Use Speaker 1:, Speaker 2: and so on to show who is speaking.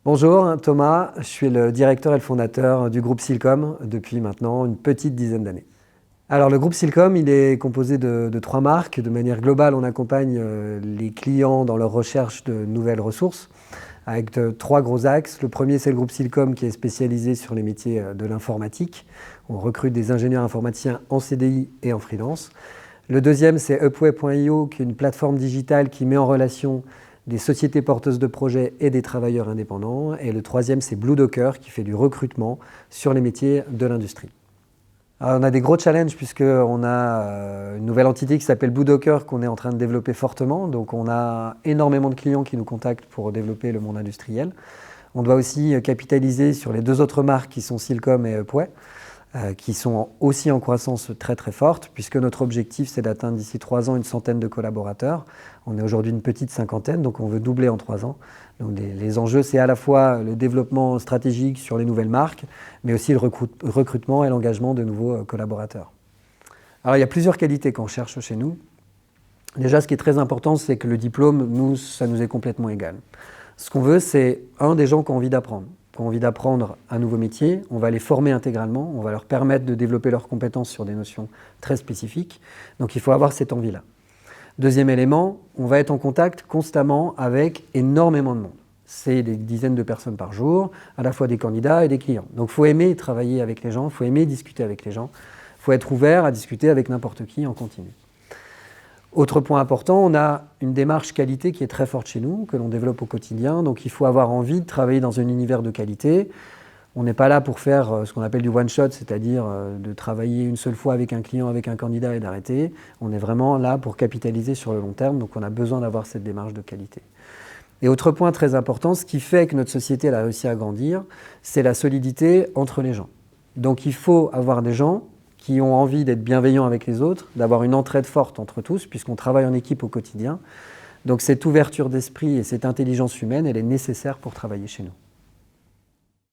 Speaker 1: Bonjour, Thomas, je suis le directeur et le fondateur du groupe Silcom depuis maintenant une petite dizaine d'années. Alors le groupe Silcom, il est composé de 3 marques. De manière globale, on accompagne les clients dans leur recherche de nouvelles ressources avec 3 gros axes. Le premier, c'est le groupe Silcom qui est spécialisé sur les métiers de l'informatique. On recrute des ingénieurs informaticiens en CDI et en freelance. Le deuxième, c'est Upway.io, qui est une plateforme digitale qui met en relation des sociétés porteuses de projets et des travailleurs indépendants. Et le troisième, c'est Blue Docker, qui fait du recrutement sur les métiers de l'industrie. Alors, on a des gros challenges puisqu'on a une nouvelle entité qui s'appelle Blue Docker qu'on est en train de développer fortement. Donc on a énormément de clients qui nous contactent pour développer le monde industriel. On doit aussi capitaliser sur les 2 autres marques qui sont Silcom et Upway, qui sont aussi en croissance très très forte, puisque notre objectif c'est d'atteindre d'ici 3 ans une centaine de collaborateurs. On est aujourd'hui une petite cinquantaine, donc on veut doubler en 3 ans. Donc les enjeux, c'est à la fois le développement stratégique sur les nouvelles marques, mais aussi le recrutement et l'engagement de nouveaux collaborateurs. Alors il y a plusieurs qualités qu'on cherche chez nous. Déjà, ce qui est très important, c'est que le diplôme, nous, ça nous est complètement égal. Ce qu'on veut, c'est des gens qui ont envie d'apprendre. Qui ont envie d'apprendre un nouveau métier, on va les former intégralement, on va leur permettre de développer leurs compétences sur des notions très spécifiques. Donc il faut avoir cette envie-là. Deuxième élément, on va être en contact constamment avec énormément de monde. C'est des dizaines de personnes par jour, à la fois des candidats et des clients. Donc il faut aimer travailler avec les gens, il faut aimer discuter avec les gens, il faut être ouvert à discuter avec n'importe qui en continu. Autre point important, on a une démarche qualité qui est très forte chez nous, que l'on développe au quotidien. Donc il faut avoir envie de travailler dans un univers de qualité. On n'est pas là pour faire ce qu'on appelle du one-shot, c'est-à-dire de travailler une seule fois avec un client, avec un candidat et d'arrêter. On est vraiment là pour capitaliser sur le long terme, donc on a besoin d'avoir cette démarche de qualité. Et autre point très important, ce qui fait que notre société elle a réussi à grandir, c'est la solidité entre les gens. Donc il faut avoir des gens qui ont envie d'être bienveillants avec les autres, d'avoir une entraide forte entre tous, puisqu'on travaille en équipe au quotidien. Donc cette ouverture d'esprit et cette intelligence humaine, elle est nécessaire pour travailler chez nous.